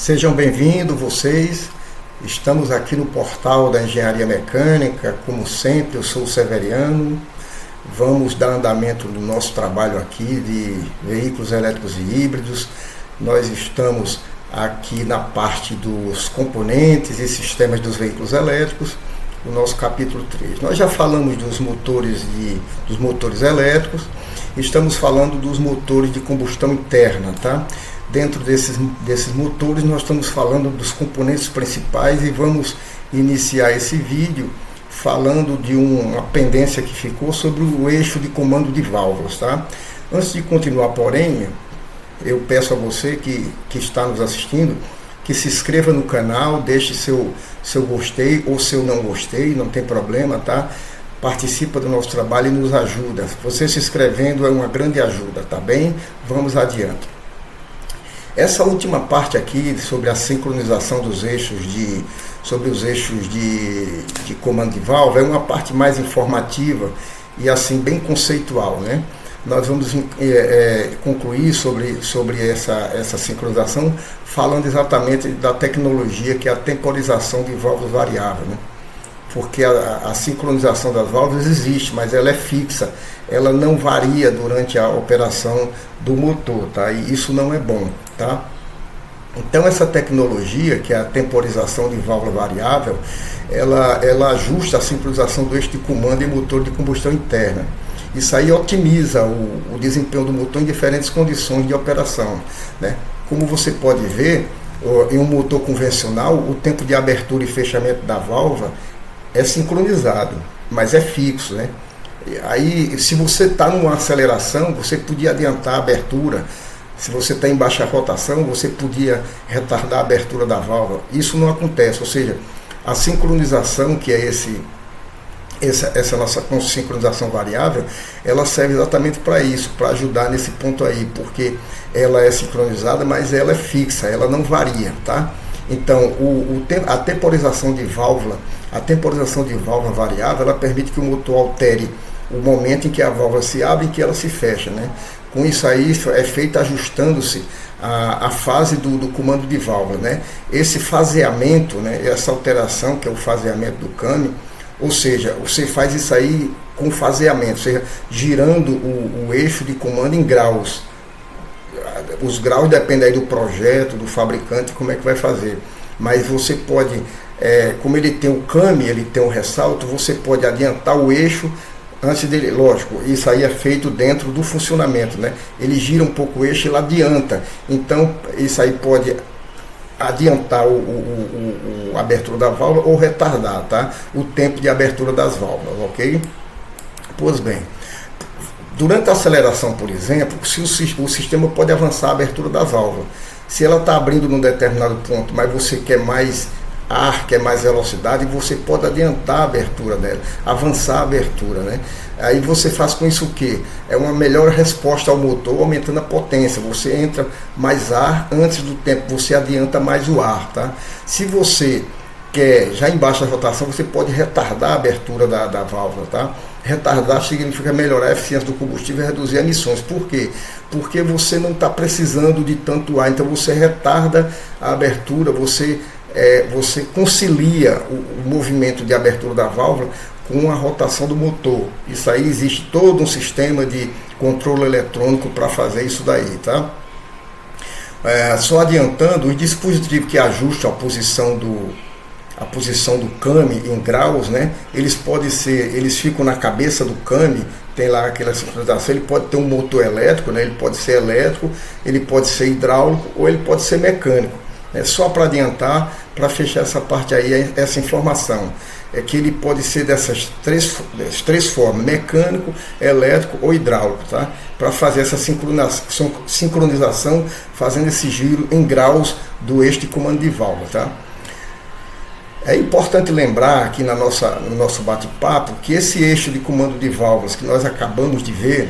Sejam bem-vindos vocês. Estamos aqui no portal da Engenharia Mecânica. Como sempre, eu sou o Severiano. Vamos dar andamento no nosso trabalho aqui de veículos elétricos e híbridos. Nós estamos aqui na parte dos componentes e sistemas dos veículos elétricos, o nosso capítulo 3. Nós já falamos dos motores elétricos, estamos falando dos motores de combustão interna, tá? Dentro desses motores nós estamos falando dos componentes principais e vamos iniciar esse vídeo falando de uma pendência que ficou sobre o eixo de comando de válvulas, tá? Antes de continuar, porém, eu peço a você que está nos assistindo que se inscreva no canal, deixe seu gostei ou seu não gostei, não tem problema, tá? Participa do nosso trabalho e nos ajuda. Você se inscrevendo é uma grande ajuda, tá bem? Vamos adiante. Essa última parte aqui sobre a sincronização dos eixos sobre os eixos de comando de válvula é uma parte mais informativa e assim bem conceitual, né? Nós vamos concluir sobre essa sincronização falando exatamente da tecnologia que é a temporização de válvulas variáveis, né? Porque a sincronização das válvulas existe, mas ela é fixa, ela não varia durante a operação do motor, tá? E isso não é bom, tá? Então essa tecnologia, que é a temporização de válvula variável, ela ajusta a sincronização do eixo de comando e motor de combustão interna. Isso aí otimiza o desempenho do motor em diferentes condições de operação, né? Como você pode ver, em um motor convencional, o tempo de abertura e fechamento da válvula é sincronizado, mas é fixo, né? Aí, se você está numa aceleração, você podia adiantar a abertura. Se você está em baixa rotação, você podia retardar a abertura da válvula. Isso não acontece, ou seja, a sincronização, que é essa nossa sincronização variável, ela serve exatamente para isso, para ajudar nesse ponto aí, porque ela é sincronizada, mas ela é fixa, ela não varia, tá? Então, a temporização de válvula variável, ela permite que o motor altere o momento em que a válvula se abre e que ela se fecha, né? Com isso aí é feito ajustando-se a fase do comando de válvula, né? Esse faseamento, né? Essa alteração que é o faseamento do câmbio, ou seja, você faz isso aí com faseamento, ou seja, girando o eixo de comando em graus. Os graus dependem aí do projeto, do fabricante, como é que vai fazer. Mas você pode, como ele tem o câmbio, ele tem um ressalto, você pode adiantar o eixo antes dele, lógico, isso aí é feito dentro do funcionamento, né? Ele gira um pouco o eixo e ele adianta. Então, isso aí pode adiantar a abertura da válvula ou retardar, tá? O tempo de abertura das válvulas, ok? Pois bem, durante a aceleração, por exemplo, o sistema pode avançar a abertura da válvula. Se ela está abrindo num determinado ponto, mas você quer mais ar, quer mais velocidade, você pode adiantar a abertura dela, avançar a abertura, né? Aí você faz com isso o quê? É uma melhor resposta ao motor, aumentando a potência. Você entra mais ar antes do tempo, você adianta mais o ar, tá? Se você quer já em baixa rotação, você pode retardar a abertura da válvula, tá? Retardar significa melhorar a eficiência do combustível e reduzir emissões. Por quê? Porque você não está precisando de tanto ar, então você retarda a abertura, você concilia o movimento de abertura da válvula com a rotação do motor. Isso aí existe todo um sistema de controle eletrônico para fazer isso daí, tá? Só adiantando, os dispositivos que ajustam a posição do câmbio em graus, né? Eles ficam na cabeça do câmbio, tem lá aquela sincronização. Ele pode ter um motor elétrico, né? Ele pode ser elétrico, ele pode ser hidráulico ou ele pode ser mecânico. Só para adiantar, para fechar essa parte aí, essa informação é que ele pode ser dessas três formas: mecânico, elétrico ou hidráulico, tá? Para fazer essa sincronização, fazendo esse giro em graus do eixo de comando de válvula, tá? É importante lembrar aqui no nosso bate-papo que esse eixo de comando de válvulas que nós acabamos de ver,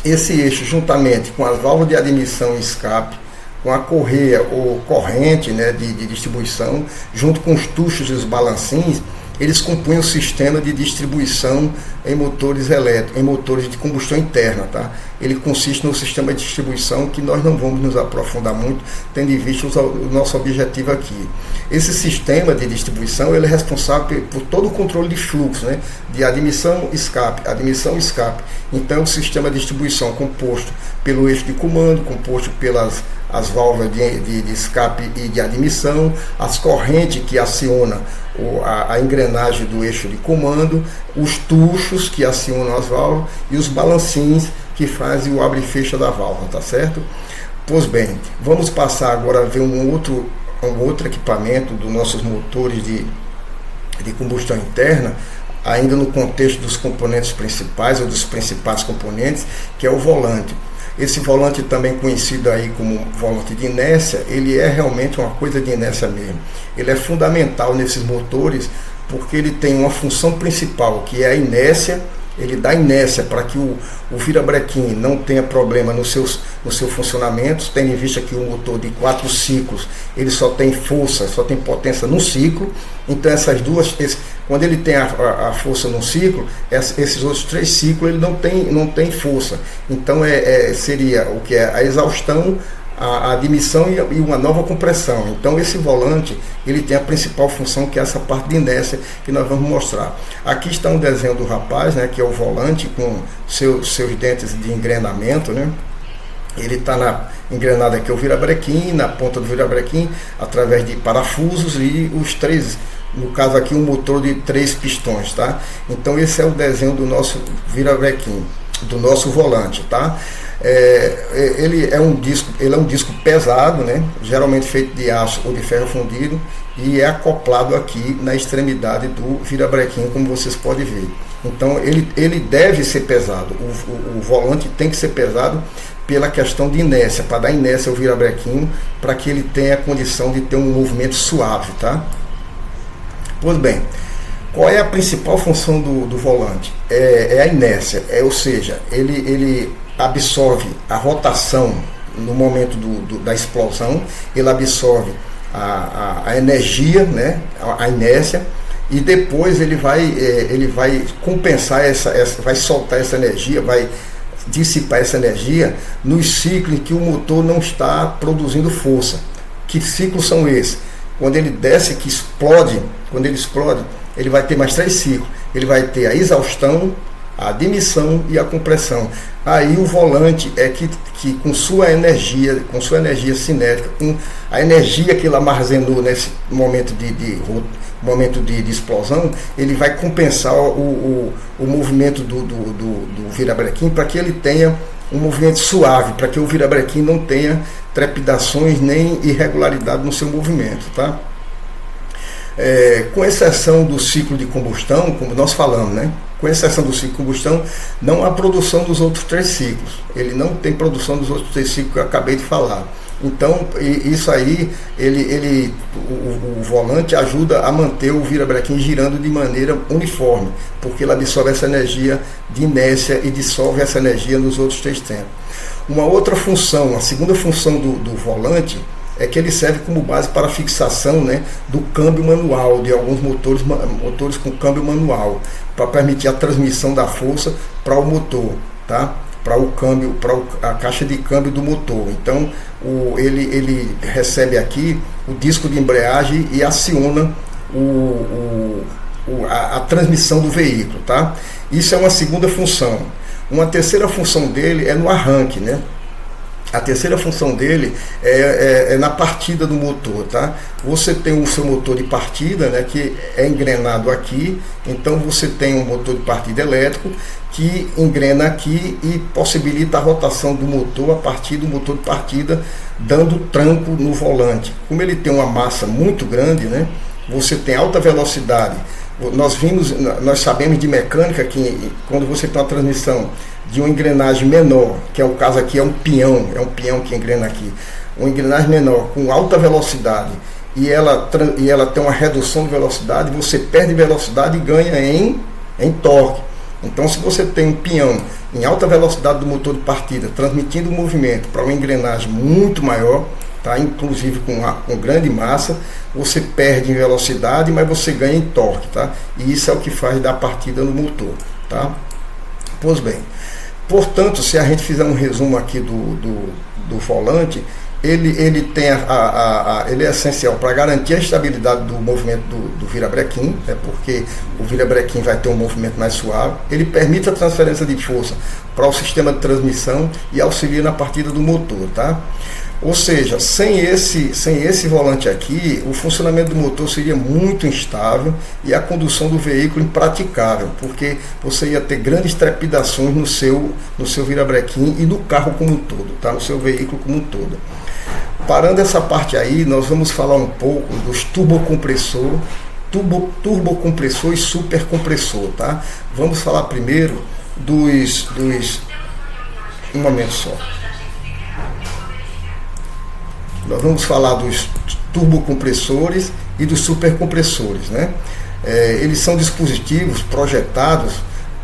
esse eixo juntamente com as válvulas de admissão e escape, com a correia ou corrente, né, de distribuição, junto com os tuchos e os balancinhos, eles compõem o sistema de distribuição em motores elétricos, em motores de combustão interna, tá? Ele consiste no sistema de distribuição que nós não vamos nos aprofundar muito, tendo em vista o nosso objetivo aqui. Esse sistema de distribuição, ele é responsável por todo o controle de fluxo, né? De admissão e escape. Então, o sistema de distribuição composto pelo eixo de comando, composto pelas as válvulas de escape e de admissão, as correntes que acionam a engrenagem do eixo de comando, os tuchos que acionam as válvulas e os balancinhos que fazem o abre e fecha da válvula, tá certo? Pois bem, vamos passar agora a ver um outro equipamento dos nossos motores de combustão interna, ainda no contexto dos componentes principais ou dos principais componentes, que é o volante. Esse volante, também conhecido aí como volante de inércia, ele é realmente uma coisa de inércia mesmo. Ele é fundamental nesses motores porque ele tem uma função principal, que é a inércia. Ele dá inércia para que o virabrequim não tenha problema no seu funcionamento, tendo em vista que o motor de 4 ciclos, ele só tem força, só tem potência num ciclo. Então quando ele tem a força num ciclo, esses outros 3 ciclos ele não tem força. Então seria o que é a exaustão, a admissão e uma nova compressão. Então esse volante, ele tem a principal função, que é essa parte de inércia que nós vamos mostrar. Aqui está um desenho do rapaz, né, que é o volante com seus dentes de engrenamento, né? Ele está engrenado aqui o virabrequim, na ponta do virabrequim, através de parafusos e os 3, no caso aqui um motor de 3 pistões, tá? Então esse é o desenho do nosso virabrequim, do nosso volante, tá? Ele é um disco pesado, né? Geralmente feito de aço ou de ferro fundido, e é acoplado aqui na extremidade do virabrequim, como vocês podem ver. Então ele deve ser pesado, o volante tem que ser pesado pela questão de inércia, para dar inércia ao virabrequim, para que ele tenha a condição de ter um movimento suave, tá? Pois bem, qual é a principal função do volante? É a inércia, ou seja, ele absorve a rotação no momento da explosão, ele absorve a energia, né, a inércia, e depois ele vai compensar vai soltar essa energia, vai dissipar essa energia nos ciclos em que o motor não está produzindo força. Que ciclos são esses? Quando ele desce, que explode, quando ele explode, ele vai ter mais 3 ciclos. Ele vai ter a exaustão, a admissão e a compressão. Aí o volante é que com sua energia cinética, com a energia que ele armazenou nesse momento de explosão, ele vai compensar o movimento do virabrequim, para que ele tenha um movimento suave, para que o virabrequim não tenha trepidações nem irregularidade no seu movimento, tá? Com exceção do ciclo de combustão, como nós falamos, né? Com exceção do ciclo de combustão, não há produção dos outros 3 ciclos. Ele não tem produção dos outros 3 ciclos que eu acabei de falar. Então, isso aí, o volante ajuda a manter o virabrequim girando de maneira uniforme, porque ele absorve essa energia de inércia e dissolve essa energia nos outros 3 tempos. Uma outra função, a segunda função do volante, é que ele serve como base para a fixação, né, do câmbio manual, de alguns motores com câmbio manual, para permitir a transmissão da força para o motor, tá? Para o câmbio, a caixa de câmbio do motor. Então ele recebe aqui o disco de embreagem e aciona a transmissão do veículo, tá? Isso é uma segunda função. Uma terceira função dele é no arranque, né? A terceira função dele é na partida do motor, tá? Você tem o seu motor de partida, né, que é engrenado aqui. Então você tem um motor de partida elétrico que engrena aqui e possibilita a rotação do motor a partir do motor de partida, dando tranco no volante. Como ele tem uma massa muito grande, né, você tem alta velocidade. Nós sabemos de mecânica que quando você tem uma transmissão de uma engrenagem menor, que é o caso aqui, é um peão que engrena aqui, uma engrenagem menor com alta velocidade, e ela tem uma redução de velocidade, você perde velocidade e ganha em torque. Então, se você tem um peão em alta velocidade do motor de partida, transmitindo o movimento para uma engrenagem muito maior, tá? Inclusive com grande massa, você perde em velocidade, mas você ganha em torque, tá? E isso é o que faz dar partida no motor, tá? Pois bem, portanto, se a gente fizer um resumo aqui do volante, ele tem ele é essencial para garantir a estabilidade do movimento do virabrequim, né, porque o virabrequim vai ter um movimento mais suave. Ele permite a transferência de força para o sistema de transmissão e auxilia na partida do motor, tá? Ou seja, sem esse volante aqui, o funcionamento do motor seria muito instável e a condução do veículo impraticável, porque você ia ter grandes trepidações no seu virabrequim e no carro como um todo, tá? No seu veículo como um todo. Parando essa parte aí, nós vamos falar um pouco dos turbocompressor e supercompressor, tá? Vamos falar primeiro dos um momento só. Nós vamos falar dos turbocompressores e dos supercompressores, né? Eles são dispositivos projetados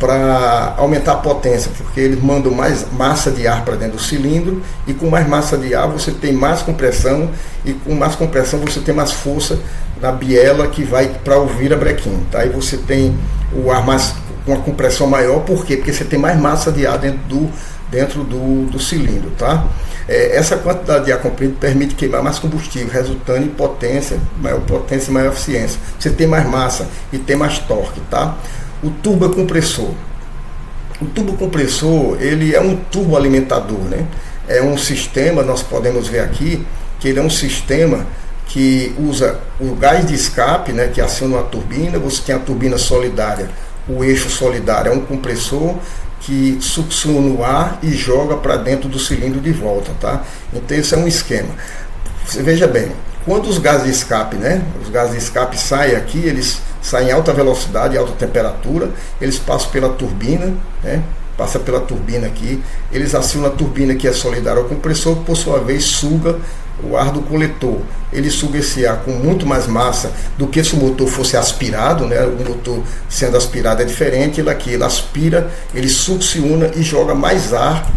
para aumentar a potência, porque eles mandam mais massa de ar para dentro do cilindro, e com mais massa de ar você tem mais compressão, e com mais compressão você tem mais força na biela que vai para o virabrequim, tá? E você tem o ar mais com uma compressão maior. Por quê? Porque você tem mais massa de ar dentro do cilindro, tá? Essa quantidade de ar comprimido permite queimar mais combustível, resultando em potência e maior eficiência. Você tem mais massa e tem mais torque, tá? O turbocompressor. O turbocompressor, ele é um turboalimentador, né? É um sistema, nós podemos ver aqui, que ele é um sistema que usa o gás de escape, né, que aciona uma turbina. Você tem a turbina solidária, o eixo solidário é um compressor que succiona o ar e joga para dentro do cilindro de volta, tá? Então esse é um esquema. Você veja bem, quando os gases de escape, né, os gases de escape saem aqui, eles saem em alta velocidade e alta temperatura, eles passam pela turbina, né, passa pela turbina aqui, eles acionam a turbina que é solidária ao compressor, que por sua vez suga o ar do coletor. Ele suga esse ar com muito mais massa do que se o motor fosse aspirado, né? O motor sendo aspirado é diferente, ele aqui ele aspira, ele succiona e joga mais ar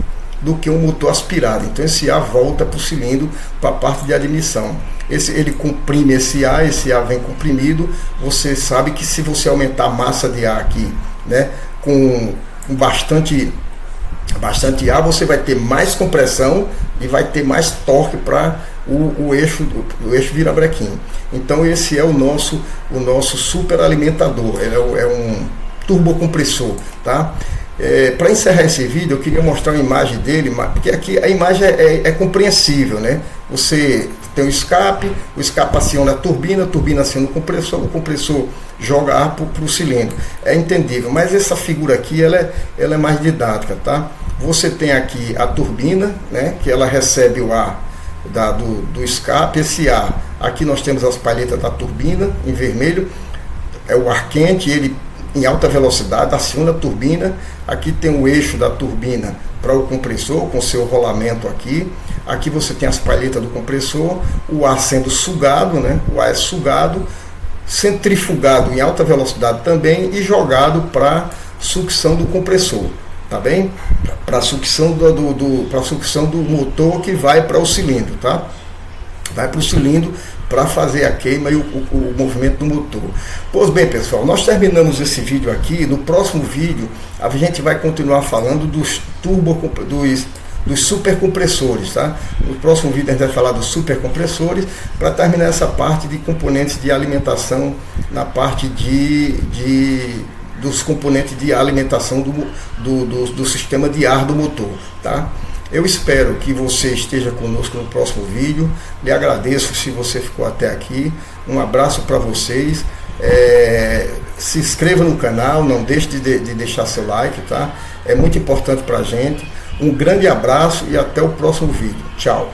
do que um motor aspirado. Então esse ar volta para o cilindro, para a parte de admissão. Ele comprime esse ar vem comprimido. Você sabe que se você aumentar a massa de ar aqui, né, com bastante ar, você vai ter mais compressão e vai ter mais torque para o eixo virabrequim. Então esse é o nosso superalimentador, é um turbocompressor, tá? Para encerrar esse vídeo, eu queria mostrar uma imagem dele, porque aqui a imagem é compreensível, né? Você tem o escape aciona a turbina aciona o compressor joga ar para o cilindro. É entendível, mas essa figura aqui ela é mais didática, tá? Você tem aqui a turbina, né, que ela recebe o ar do escape. Esse ar, aqui nós temos as palhetas da turbina em vermelho, é o ar quente, ele em alta velocidade aciona a turbina. Aqui tem o eixo da turbina para o compressor com seu rolamento aqui. Aqui você tem as palhetas do compressor, o ar sendo sugado, né? O ar é sugado, centrifugado em alta velocidade também e jogado para sucção do compressor, tá bem? Para sucção do motor que vai para o cilindro, tá? Vai para o cilindro para fazer a queima e o movimento do motor. Pois bem, pessoal, nós terminamos esse vídeo aqui. No próximo vídeo a gente vai continuar falando dos supercompressores, tá? No próximo vídeo a gente vai falar dos supercompressores, para terminar essa parte de componentes de alimentação, na parte dos componentes de alimentação do sistema de ar do motor, tá? Eu espero que você esteja conosco no próximo vídeo. Lhe agradeço se você ficou até aqui. Um abraço para vocês. Se inscreva no canal, não deixe de deixar seu like, tá? É muito importante para a gente. Um grande abraço e até o próximo vídeo. Tchau!